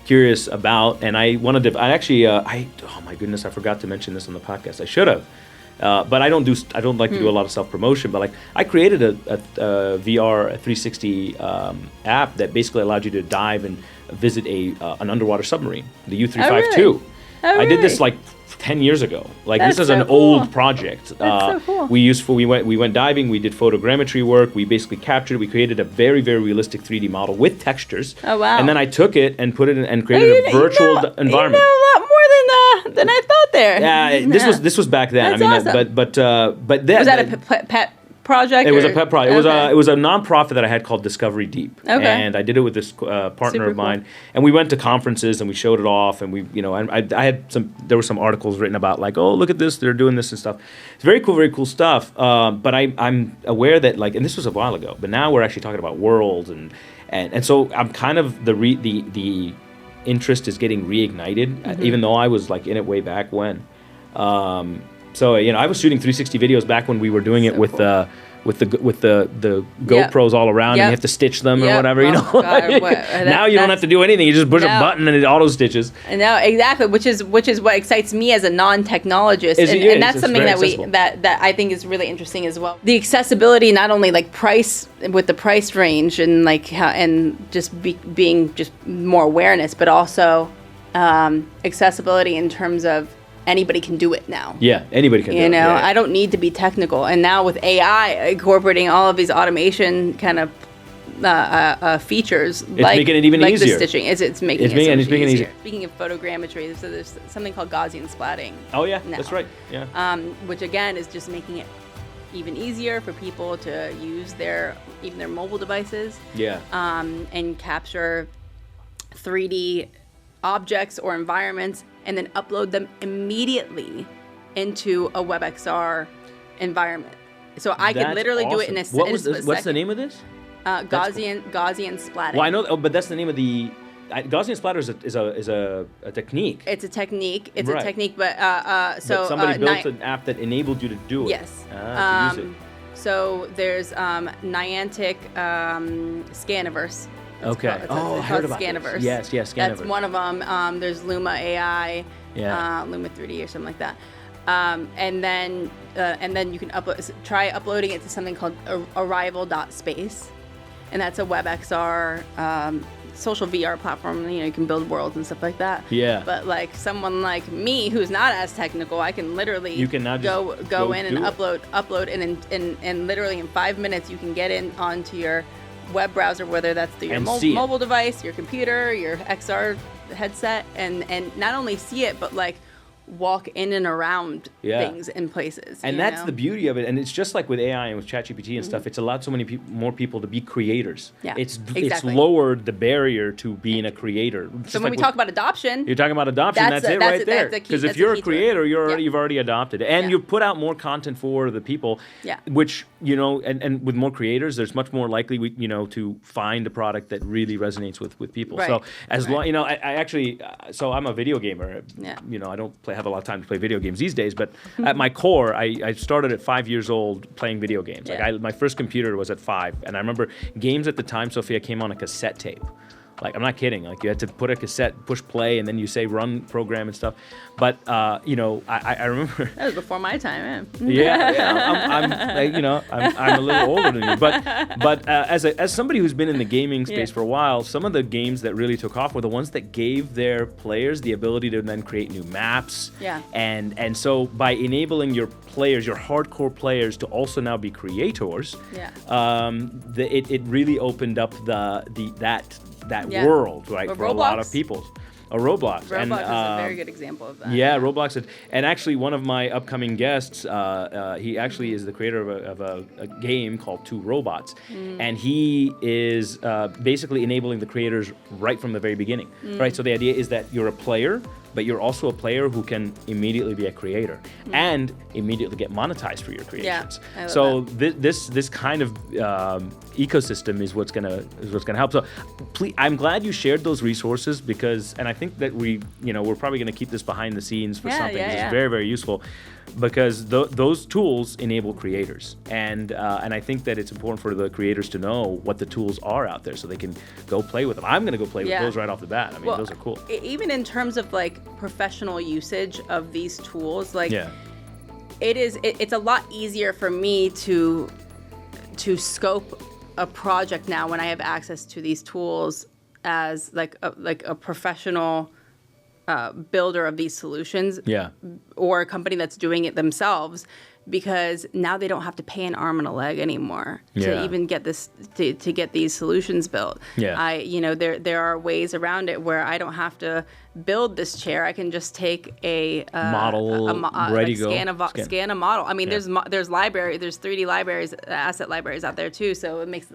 curious about, and I wanted to. Oh my goodness, I forgot to mention this on the podcast. I should have, but I don't like to do a lot of self promotion. But like I created a VR 360 app that basically allowed you to dive and visit an underwater submarine, the U352. Oh, really? I did this like 10 years ago. Like That's this is so an cool. old project. That's so cool. We went diving, we did photogrammetry work, we basically we created a very, very realistic 3D model with textures. Oh wow. And then I took it and put it in and created a virtual environment. You know a lot more than I thought there. Yeah, this was back then. That's awesome. But that was that a pet project? It was a pet project. It was a nonprofit that I had called Discovery Deep, and I did it with this partner Super of mine. And we went to conferences and we showed it off, and I had there were some articles written about like, oh, look at this, they're doing this and stuff. It's very cool stuff. But I'm aware that like, and this was a while ago, but now we're actually talking about worlds and so I'm kind of the interest is getting reignited, even though I was like in it way back when. So I was shooting 360 videos back when we were doing it with the GoPros all around, and you have to stitch them or whatever. God, now you don't have to do anything; you just push a button and it auto stitches. No, exactly, which is what excites me as a non-technologist, and that's something that I think is really interesting as well. The accessibility, not only like price with the price range and like how, and just being just more awareness, but also accessibility in terms of anybody can do it now. Yeah, anybody can do it. I don't need to be technical. And now with AI incorporating all of these automation kind of features, it's making it even easier. The stitching, it's making it easier. Speaking of photogrammetry, so there's something called Gaussian splatting. Oh yeah, now, that's right. Yeah. Which again is just making it even easier for people to use even their mobile devices. Yeah. And capture 3D objects or environments and then upload them immediately into a WebXR environment. So I could literally do it in a second. What's the name of this? Gaussian splatting. Well, I know, but that's the name of the Gaussian splatter is a technique. It's a technique. It's Right. a technique, but But somebody built an app that enabled you to do it. Yes. To use it. So there's Niantic Scaniverse. Okay. I heard about Scaniverse. Yes, Scaniverse. That's one of them. There's Luma AI, Luma 3D or something like that. And then you can try uploading it to something called arrival.space, and that's a WebXR social VR platform. You can build worlds and stuff like that. Yeah. But like someone like me who's not as technical, I can literally go in and upload and literally in 5 minutes you can get in onto your web browser, whether that's through your mobile device, your computer, your XR headset, and not only see it, but like walk in and around things in places. And that's the beauty of it. And it's just like with AI and with ChatGPT and stuff, it's allowed so many more people to be creators. Yeah, it's exactly. lowered the barrier to being a creator. So when we talk about adoption, you're talking about adoption, that's it right there. Because if you're a creator, you've already adopted it. And you put out more content for the people, which, and with more creators, there's much more likely, to find a product that really resonates with people. Right. So as long, I actually, so I'm a video gamer. Yeah. I don't have a lot of time to play video games these days, but at my core, I started at 5 years old playing video games. Yeah. Like my first computer was at 5, and I remember games at the time, Sophia, came on a cassette tape. Like, I'm not kidding. Like, you had to put a cassette, push play, and then you say run program and stuff. But I remember that was before my time, man. I'm a little older than you. But as somebody who's been in the gaming space for a while, some of the games that really took off were the ones that gave their players the ability to then create new maps. Yeah. And so by enabling your players, your hardcore players, to also now be creators, it really opened up that world, right, for Roblox. a lot of people. Roblox. Roblox is a very good example of that. Yeah, Roblox. And actually, one of my upcoming guests, he actually is the creator of a game called Two Robots. And he is basically enabling the creators right from the very beginning. Right? So the idea is that you're a player, but you're also a player who can immediately be a creator and immediately get monetized for your creations. Yeah, so this kind of ecosystem is what's gonna help. So please, I'm glad you shared those resources, because, and I think that we're probably gonna keep this behind the scenes for something. It's very, very useful, because those tools enable creators, and I think that it's important for the creators to know what the tools are out there so they can go play with them. I'm gonna go play with those right off the bat. I mean, those are cool. Even in terms of like professional usage of these tools, like it's a lot easier for me to scope a project now when I have access to these tools as like a professional builder of these solutions, or a company that's doing it themselves, because now they don't have to pay an arm and a leg anymore to even get this to get these solutions built. There are ways around it where I don't have to build this chair. I can just take a model, ready to go, scan a model. I mean, there's 3D libraries, asset libraries out there too. So it makes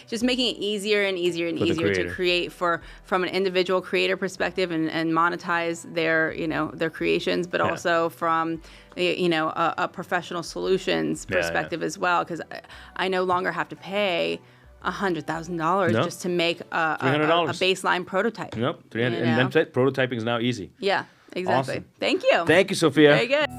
just making it easier and easier and easier to create from an individual creator perspective and monetize their creations, but also from a professional solutions perspective as well, because I no longer have to pay $100,000 just to make a baseline prototype. Nope, $300, and then prototyping is now easy. Yeah, exactly. Awesome. Thank you. Thank you, Sophia. Very good.